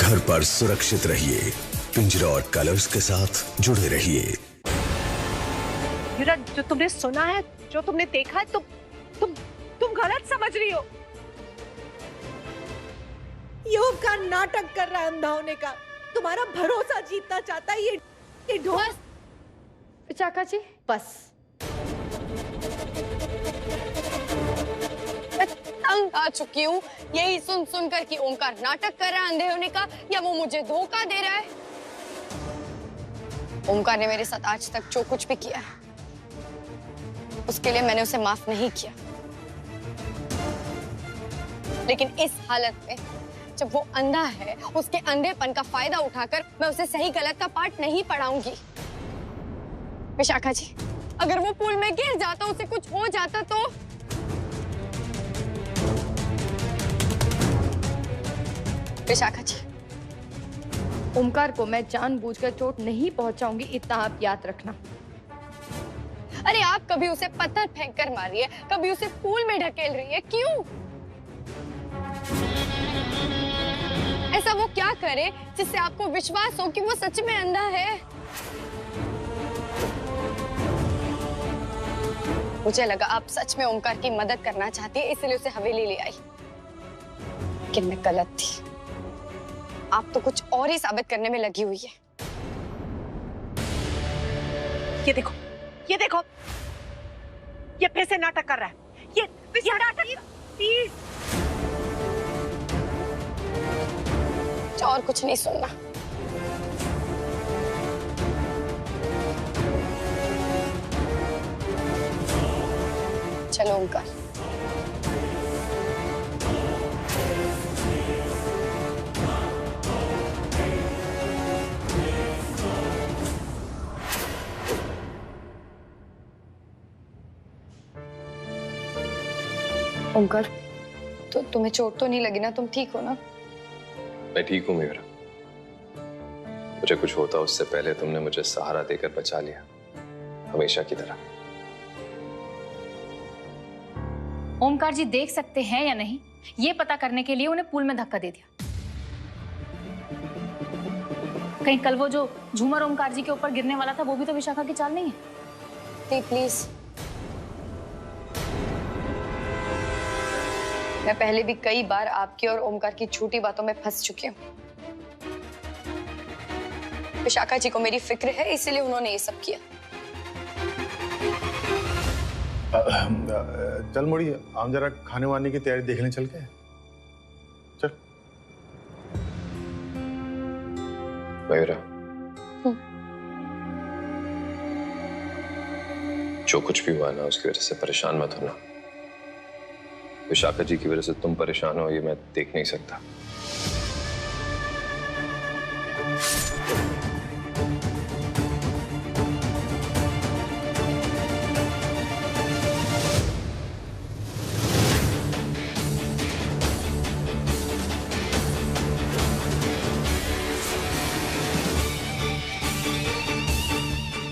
घर पर सुरक्षित रहिए। पिंजरा और कलर्स के साथ जुड़े रहिए। जो तुमने सुना है, जो तुमने देखा है, तुम गलत समझ रही हो। ये ओमकार नाटक कर रहा है अंधा होने का। तुम्हारा भरोसा जीतना चाहता है ये ढोंग। विशाखा जी बस। तंग आ चुकी हूँ यही सुन सुनकर कि ओमकार नाटक कर रहा है अंधे होने का, या वो मुझे धोखा दे रहा है। ओमकार ने मेरे साथ आज तक जो कुछ भी किया है उसके लिए मैंने उसे माफ नहीं किया, लेकिन इस हालत में जब वो अंधा है, उसके अंधेपन का फायदा उठाकर मैं उसे सही गलत का पाठ नहीं पढ़ाऊंगी। विशाखा जी, अगर वो पूल में गिर जाता, उसे कुछ हो जाता तो विशाखा जी, ओमकार को मैं जानबूझकर चोट नहीं पहुंचाऊंगी, इतना आप याद रखना। अरे आप कभी उसे पत्थर फेंक कर मार रही है, कभी उसे पूल में ढकेल रही है, क्यों? ऐसा वो क्या करे जिससे आपको विश्वास हो कि वो सच में अंधा है? मुझे लगा आप सच में ओमकार की मदद करना चाहती है, इसलिए उसे हवेली ले आई, लेकिन मैं गलत थी। आप तो कुछ और ही साबित करने में लगी हुई है। ये देखो, ये देखो, ये फिर से नाटक कर रहा है। ये नाटक, प्लीज। और कुछ नहीं सुनना। चलो ओमकार। ओमकार, तो तुम्हें चोट तो नहीं लगी ना? तुम ठीक हो ना? मैं ठीक हूँ मेरा। मुझे कुछ होता उससे पहले तुमने मुझे सहारा देकर बचा लिया, हमेशा की तरह। ओमकार जी देख सकते हैं या नहीं, ये पता करने के लिए उन्हें पूल में धक्का दे दिया। कहीं कल वो जो झूमर ओमकार जी के ऊपर गिरने वाला था, वो भी तो विशाखा की चाल नहीं है? प्लीज, मैं पहले भी कई बार आपकी और ओमकार की झूठी बातों में फंस चुकी हूँ। विशाखा जी को मेरी फिक्र है, इसीलिए उन्होंने ये सब किया। चल मोड़ी, हम जरा खाने वाने की तैयारी देखने चल के। चल। मयूरा, जो कुछ भी हुआ ना, उसकी वजह से परेशान मत होना। विशाखा जी की वजह से तुम परेशान हो, ये मैं देख नहीं सकता।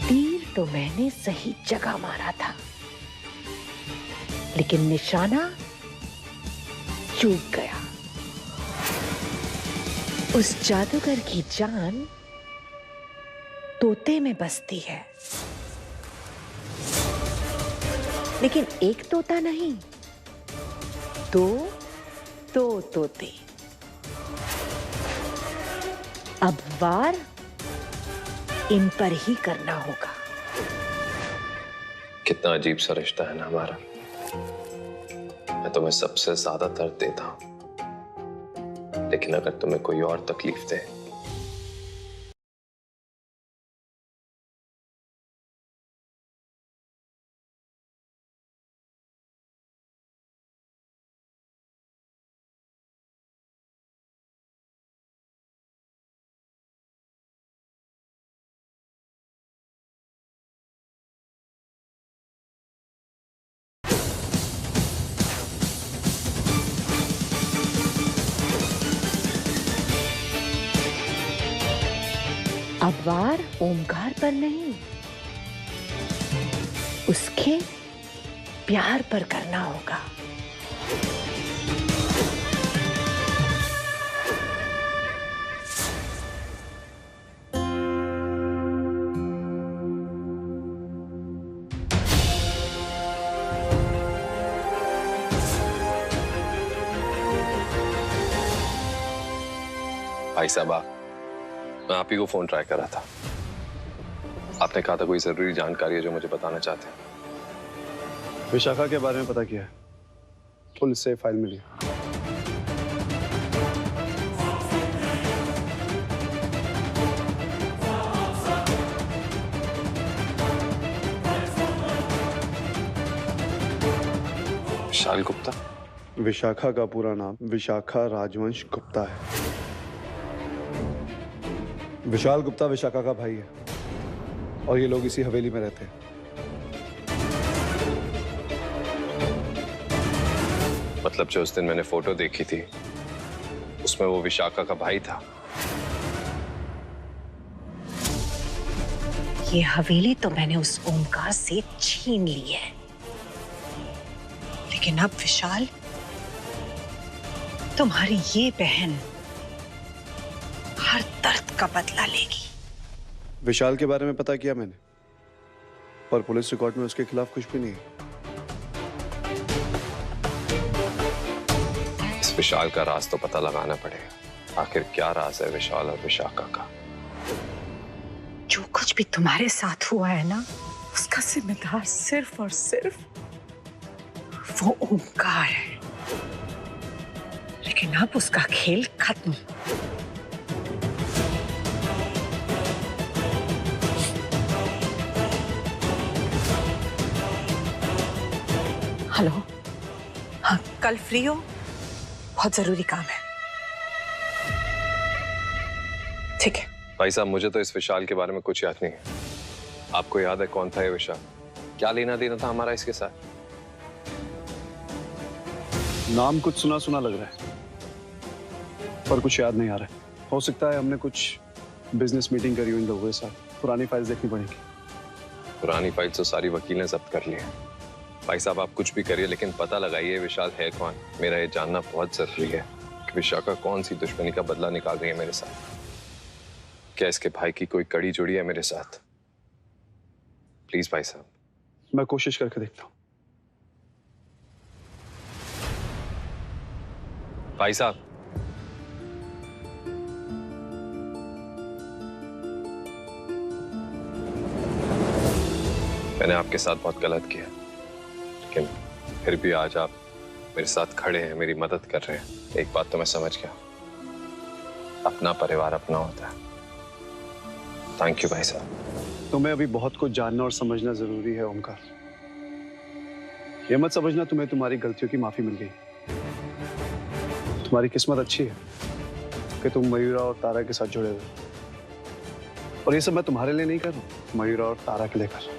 तीर तो मैंने सही जगह मारा था, लेकिन निशाना चूक गया। उस जादूगर की जान तोते में बसती है, लेकिन एक तोता नहीं, दो तोते। अब वार इन पर ही करना होगा। कितना अजीब सा रिश्ता है ना हमारा। मैं तुम्हें सबसे ज्यादा दर्द देता हूं, लेकिन अगर तुम्हें कोई और तकलीफ दे, अब वार ओमकार पर नहीं, उसके प्यार पर करना होगा। भाई साहब मैं आप ही को फोन ट्राई कर रहा था। आपने कहा था कोई जरूरी जानकारी है जो मुझे बताना चाहते हैं। विशाखा के बारे में पता किया है, पुलिस से फाइल मिली। विशाल गुप्ता? विशाखा का पूरा नाम विशाखा राजवंश गुप्ता है। विशाल गुप्ता विशाखा का भाई है और ये लोग इसी हवेली में रहते हैं। मतलब जो उस दिन मैंने फोटो देखी थी उसमें वो विशाखा का भाई था। ये हवेली तो मैंने उस ओमकार से छीन ली है, लेकिन अब विशाल, तुम्हारी ये बहन हर दर्द का बदला लेगी। विशाल के बारे में पता किया मैंने, पर पुलिस रिकॉर्ड में उसके खिलाफ कुछ भी नहीं है। इस विशाल का राज तो पता लगाना पड़ेगा। आखिर क्या राज है विशाल और विशाखा का? जो कुछ भी तुम्हारे साथ हुआ है ना, उसका जिम्मेदार सिर्फ और सिर्फ वो ओमकार है। लेकिन अब उसका खेल खत्म। हेलो, हाँ कल फ्री हो? बहुत जरूरी काम है। ठीक है। भाई साहब मुझे तो इस विशाल के बारे में कुछ याद नहीं है। आपको याद है कौन था ये विशाल? क्या लेना देना था हमारा इसके साथ? नाम कुछ सुना सुना लग रहा है, पर कुछ याद नहीं आ रहा है। हो सकता है हमने कुछ बिजनेस मीटिंग करी हो इन लोगों के साथ। पुरानी फाइल्स देखनी पड़ेगी। पुरानी फाइल तो सारी वकील ने जब्त कर ली है। भाई साहब आप कुछ भी करिए, लेकिन पता लगाइए विशाल है कौन। मेरा ये जानना बहुत जरूरी है कि विशाखा कौन सी दुश्मनी का बदला निकाल रही है मेरे साथ। क्या इसके भाई की कोई कड़ी जुड़ी है मेरे साथ? प्लीज भाई साहब। मैं कोशिश करके देखता हूँ। भाई साहब, मैंने आपके साथ बहुत गलत किया, लेकिन फिर भी आज आप मेरे साथ खड़े हैं, मेरी मदद कर रहे हैं। एक बात तो मैं समझ गया, अपना परिवार अपना होता है। थैंक यू भाई साहब। तुम्हें अभी बहुत कुछ जानना और समझना जरूरी है ओमकार। ये मत समझना तुम्हें तुम्हारी गलतियों की माफी मिल गई। तुम्हारी किस्मत अच्छी है कि तुम मयूरा और तारा के साथ जुड़े हुए। और ये सब मैं तुम्हारे लिए नहीं कर रहा हूं, मयूरा और तारा के लिए कर रहा हूं।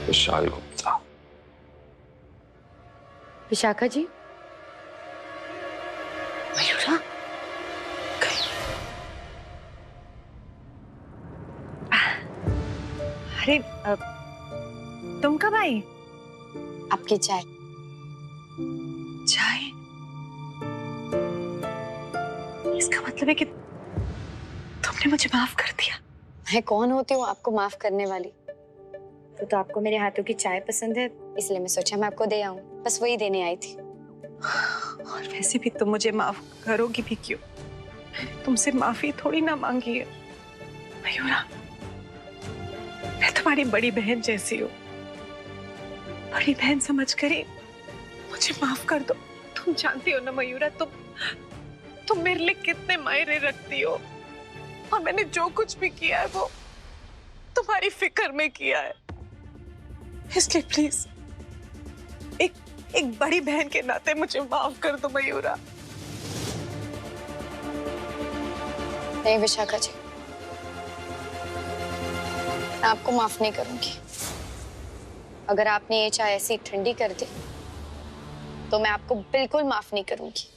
विशाल गुप्ता। विशाखा जी, मयूरा, अरे तुम कब आई? आपकी चाय। चाय? इसका मतलब है कि तुमने मुझे माफ कर दिया। मैं कौन होती हूँ आपको माफ करने वाली? तो आपको मेरे हाथों की चाय पसंद है, इसलिए मैं सोचा मैं आपको दे आऊं। बस वही देने आई थी। और वैसे भी तुम मुझे माफ करोगी भी क्यों? मैंने तुमसे माफी थोड़ी ना मांगी है। मयूरा, मैं तुम्हारी बड़ी बहन जैसी हूँ। बड़ी बहन समझकर ही मुझे माफ कर दो। तुम जानती हो ना मयूरा, तुम मेरे लिए कितने मायने रखती हो। और मैंने जो कुछ भी किया है वो तुम्हारी फिक्र में किया है। इसलिए प्लीज एक बड़ी बहन के नाते मुझे माफ कर दो मयूरा। नहीं विशाखा जी, मैं आपको माफ नहीं करूंगी। अगर आपने ये चाय ऐसी ठंडी कर दी तो मैं आपको बिल्कुल माफ नहीं करूंगी।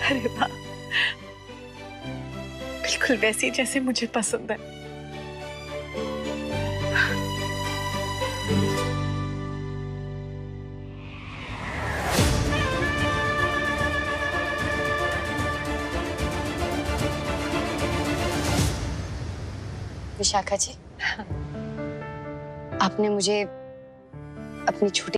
अरे वाह, बिल्कुल वैसी जैसे मुझे पसंद है। विशाखा जी, आपने मुझे अपनी छोटी